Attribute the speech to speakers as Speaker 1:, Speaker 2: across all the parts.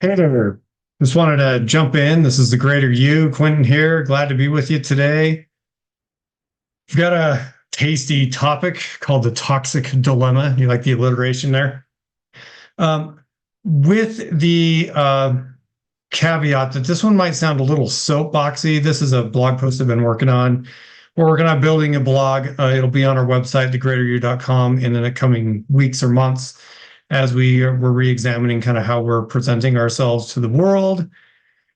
Speaker 1: Hey there. Just wanted to jump in. This is the greater you, Quentin here. Glad to be with you today. We've got a tasty topic called the toxic dilemma. You like the alliteration there? Um, with the caveat that this one might sound a little soapboxy. This is a blog post I've been working on. We're working on building a blog. It'll be on our website, thegreateryou.com, in the coming weeks or months as we're re-examining kind of how we're presenting ourselves to the world.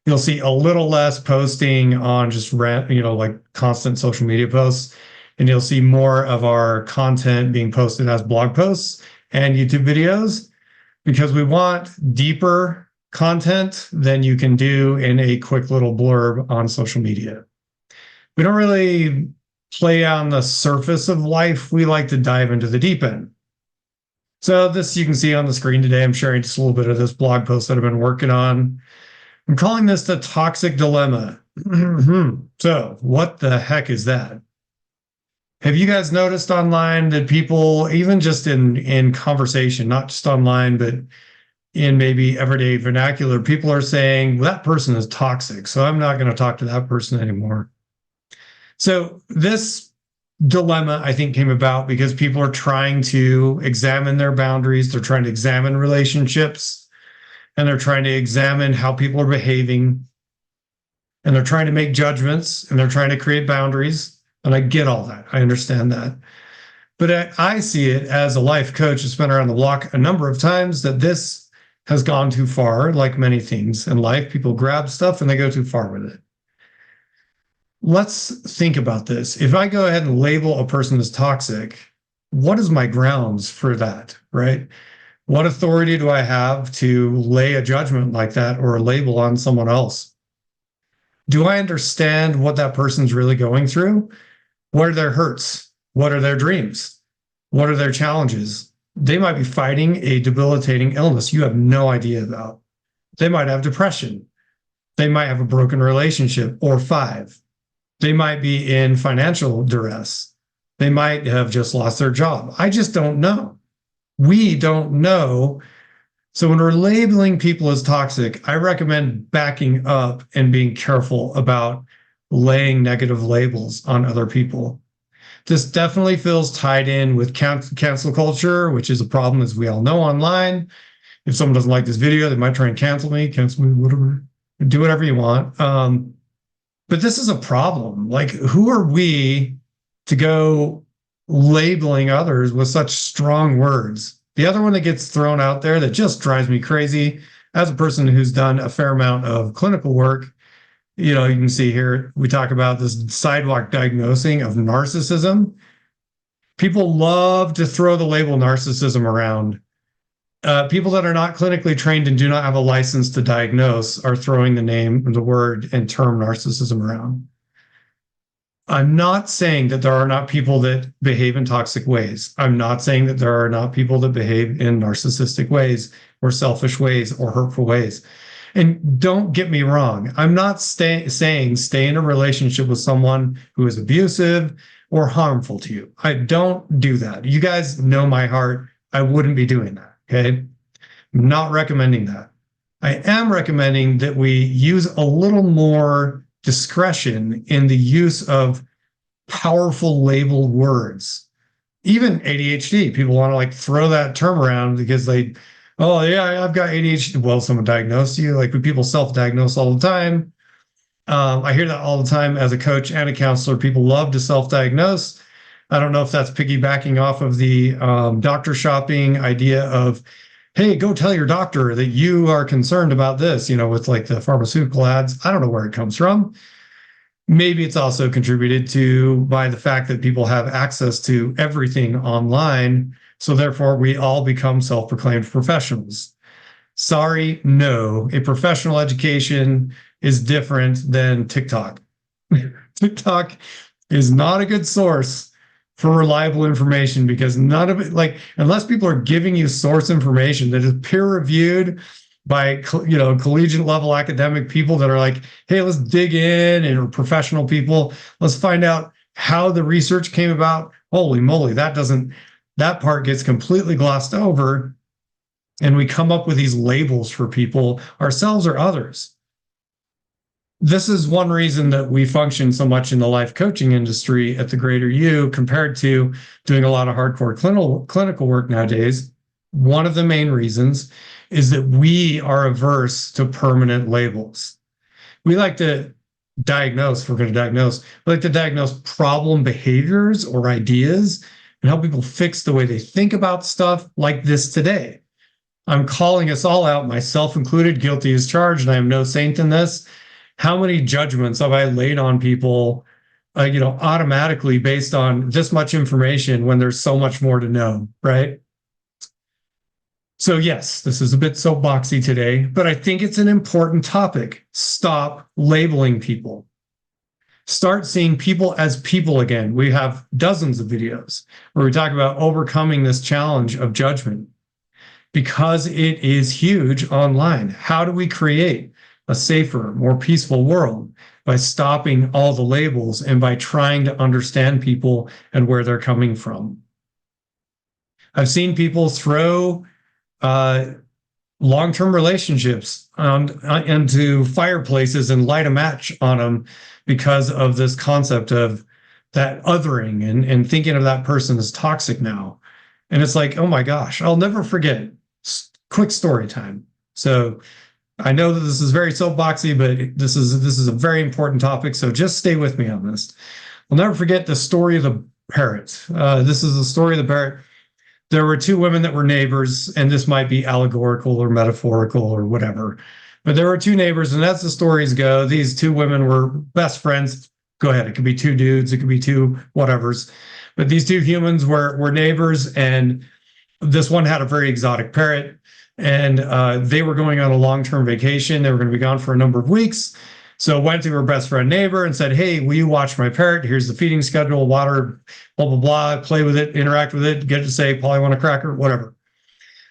Speaker 1: You'll see a little less posting on just like constant social media posts, and you'll see more of our content being posted as blog posts and YouTube videos because we want deeper content than you can do in a quick little blurb on social media. We don't really play on the surface of life. We like to dive into the deep end. So this you can see on the screen today. I'm sharing just a little bit of this blog post that I've been working on. I'm calling this the toxic dilemma. So what the heck is that? Have you guys noticed online that people, even just in conversation, not just online, but in maybe everyday vernacular, people are saying, well, that person is toxic, so I'm not going to talk to that person anymore. So this dilemma, I think, came about because people are trying to examine their boundaries. They're trying to examine relationships, and they're trying to examine how people are behaving, and they're trying to make judgments, and they're trying to create boundaries. And I get all that. I understand that. But I see it as a life coach who's been around the block a number of times that this has gone too far. Like many things in life, people grab stuff and they go too far with it. Let's think about this. If I go ahead and label a person as toxic, what is my grounds for that, right? What authority do I have to lay a judgment like that or a label on someone else? Do I understand what that person's really going through? What are their hurts? What are their dreams? What are their challenges? They might be fighting a debilitating illness you have no idea about. They might have depression. They might have a broken relationship or five. They might be in financial duress. They might have just lost their job. I just don't know. We don't know. So when we're labeling people as toxic, I recommend backing up and being careful about laying negative labels on other people. This definitely feels tied in with cancel culture, which is a problem, as we all know, online. If someone doesn't like this video, they might try and cancel me, whatever. Do whatever you want. But this is a problem. Like, who are we to go labeling others with such strong words? The other one that gets thrown out there that just drives me crazy, as a person who's done a fair amount of clinical work, you can see here, we talk about this sidewalk diagnosing of narcissism. People love to throw the label narcissism around. People that are not clinically trained and do not have a license to diagnose are throwing the name, the word, and term narcissism around. I'm not saying that there are not people that behave in toxic ways. I'm not saying that there are not people that behave in narcissistic ways or selfish ways or hurtful ways. And don't get me wrong. I'm not saying stay in a relationship with someone who is abusive or harmful to you. I don't do that. You guys know my heart. I wouldn't be doing that. Okay. I'm not recommending that. I am recommending that we use a little more discretion in the use of powerful labeled words. Even ADHD, people want to like throw that term around because oh yeah, I've got ADHD. Well, someone diagnosed you. Like, people self-diagnose all the time. I hear that all the time as a coach and a counselor. People love to self-diagnose. I don't know if that's piggybacking off of the doctor shopping idea of, hey, go tell your doctor that you are concerned about this, with like the pharmaceutical ads. I don't know where it comes from. Maybe it's also contributed to by the fact that people have access to everything online. So therefore, we all become self-proclaimed professionals. Sorry, no. A professional education is different than TikTok. TikTok is not a good source for reliable information because none of it, like, unless people are giving you source information that is peer-reviewed by, collegiate level academic people that are like, hey, let's dig in, and professional people, let's find out how the research came about. Holy moly, that part gets completely glossed over. And we come up with these labels for people, ourselves or others. This is one reason that we function so much in the life coaching industry at the Greater U compared to doing a lot of hardcore clinical work nowadays. One of the main reasons is that we are averse to permanent labels. We like to diagnose, if we're going to diagnose, we like to diagnose problem behaviors or ideas and help people fix the way they think about stuff like this today. I'm calling us all out, myself included, guilty as charged, and I am no saint in this. How many judgments have I laid on people, automatically based on this much information when there's so much more to know, right? So yes, this is a bit soapboxy today, but I think it's an important topic. Stop labeling people. Start seeing people as people again. We have dozens of videos where we talk about overcoming this challenge of judgment because it is huge online. How do we create a safer, more peaceful world? By stopping all the labels and by trying to understand people and where they're coming from. I've seen people throw long-term relationships into fireplaces and light a match on them because of this concept of that othering and thinking of that person as toxic now. And it's like, oh my gosh, I'll never forget. Quick story time. So I know that this is very soapboxy, but this is a very important topic. So just stay with me on this. I'll never forget the story of the parrot. This is the story of the parrot. There were two women that were neighbors, and this might be allegorical or metaphorical or whatever. But there were two neighbors, and as the stories go, these two women were best friends. Go ahead. It could be two dudes. It could be two whatevers. But these two humans were neighbors, and this one had a very exotic parrot. And they were going on a long-term vacation. They were going to be gone for a number of weeks. So went to her best friend neighbor and said, hey, will you watch my parrot? Here's the feeding schedule, water, blah, blah, blah, play with it, interact with it, get it to say, Polly, want a cracker, whatever.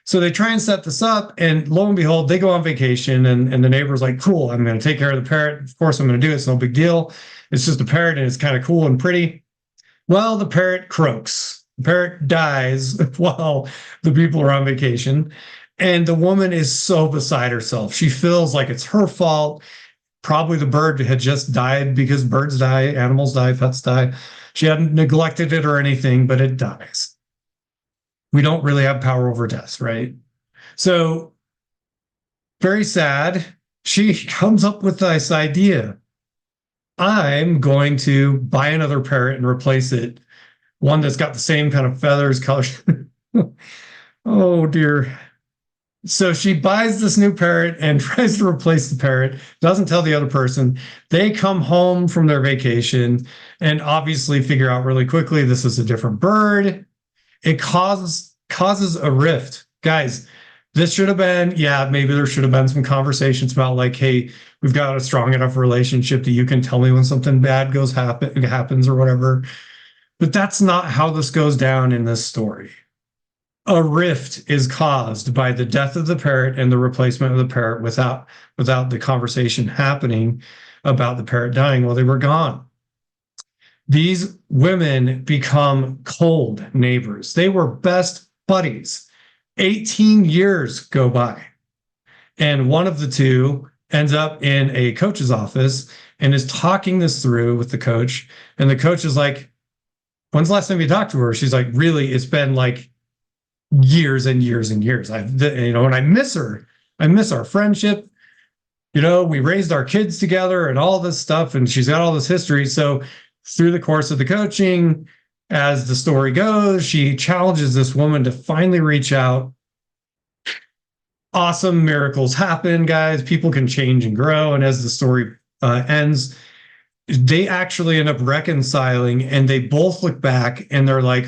Speaker 1: So they try and set this up, and lo and behold, they go on vacation, and the neighbor's like, cool, I'm going to take care of the parrot. Of course, I'm going to do it. It's no big deal. It's just a parrot, and it's kind of cool and pretty. Well, the parrot croaks. The parrot dies while the people are on vacation. And the woman is so beside herself. She feels like it's her fault. Probably the bird had just died because birds die, animals die, pets die. She hadn't neglected it or anything, but it dies. We don't really have power over death, right? So very sad. She comes up with this idea. I'm going to buy another parrot and replace it. One that's got the same kind of feathers, color. Oh, dear. So she buys this new parrot and tries to replace the parrot, doesn't tell the other person. They come home from their vacation and obviously figure out really quickly this is a different bird. It causes a rift. Guys, this should have been, yeah, maybe there should have been some conversations about like, hey, we've got a strong enough relationship that you can tell me when something bad happens or whatever. But that's not how this goes down in this story. A rift is caused by the death of the parrot and the replacement of the parrot without the conversation happening about the parrot dying while they were gone. These women become cold neighbors. They were best buddies. 18 years go by, and one of the two ends up in a coach's office and is talking this through with the coach. And the coach is like, when's the last time you talked to her? She's like, really, it's been like years and years and years. And I miss her. I miss our friendship. We raised our kids together and all this stuff, and she's got all this history. So through the course of the coaching, as the story goes, she challenges this woman to finally reach out. Awesome miracles happen, guys. People can change and grow. And as the story ends, they actually end up reconciling, and they both look back and they're like,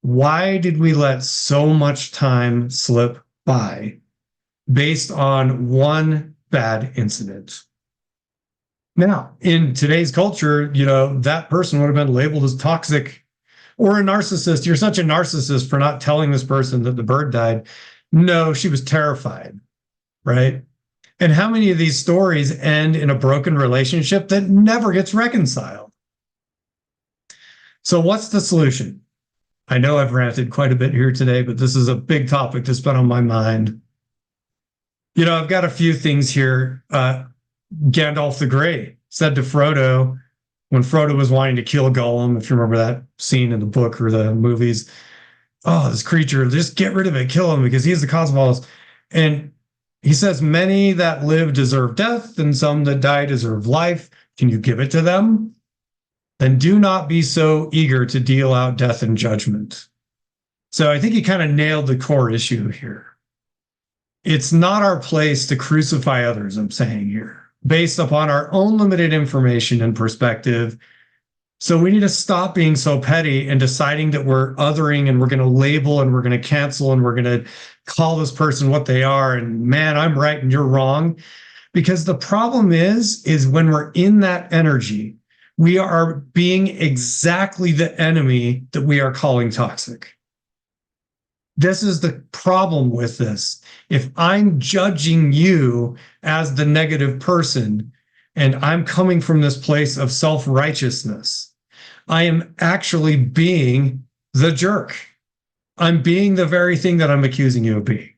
Speaker 1: why did we let so much time slip by based on one bad incident? Now, in today's culture, that person would have been labeled as toxic or a narcissist. You're such a narcissist for not telling this person that the bird died. No, she was terrified, right? And how many of these stories end in a broken relationship that never gets reconciled? So what's the solution? I know I've ranted quite a bit here today, but this is a big topic that's been on my mind. I've got a few things here. Gandalf the Grey said to Frodo, when Frodo was wanting to kill Gollum, if you remember that scene in the book or the movies, oh, this creature, just get rid of it, kill him because he's the cause of all this. And he says, many that live deserve death, and some that die deserve life. Can you give it to them? Then do not be so eager to deal out death and judgment. So I think he kind of nailed the core issue here. It's not our place to crucify others, I'm saying here, based upon our own limited information and perspective. So we need to stop being so petty and deciding that we're othering and we're going to label and we're going to cancel and we're going to call this person what they are. And man, I'm right and you're wrong. Because the problem is when we're in that energy, we are being exactly the enemy that we are calling toxic. This is the problem with this. If I'm judging you as the negative person, and I'm coming from this place of self-righteousness, I am actually being the jerk. I'm being the very thing that I'm accusing you of being.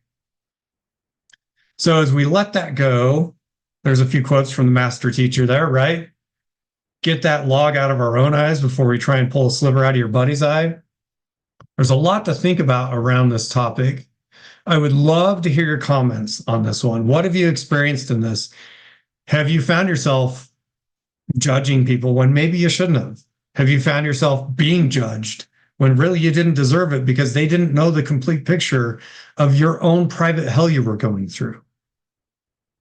Speaker 1: So as we let that go, there's a few quotes from the master teacher there, right? Get that log out of our own eyes before we try and pull a sliver out of your buddy's eye. There's a lot to think about around this topic. I would love to hear your comments on this one. What have you experienced in this? Have you found yourself judging people when maybe you shouldn't have? Have you found yourself being judged when really you didn't deserve it because they didn't know the complete picture of your own private hell you were going through?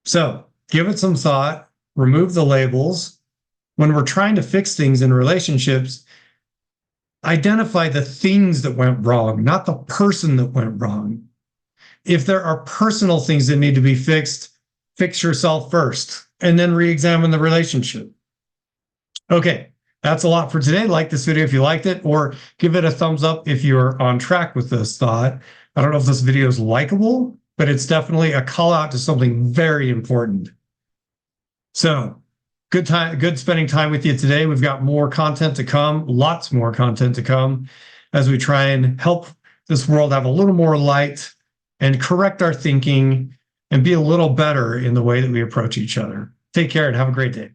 Speaker 1: So give it some thought, remove the labels. When we're trying to fix things in relationships, identify the things that went wrong, not the person that went wrong. If there are personal things that need to be fixed, fix yourself first and then re-examine the relationship. Okay, that's a lot for today. Like this video if you liked it, or give it a thumbs up if you're on track with this thought. I don't know if this video is likable, but it's definitely a call out to something very important. So good spending time with you today. We've got more content to come, lots more content to come as we try and help this world have a little more light and correct our thinking and be a little better in the way that we approach each other. Take care and have a great day.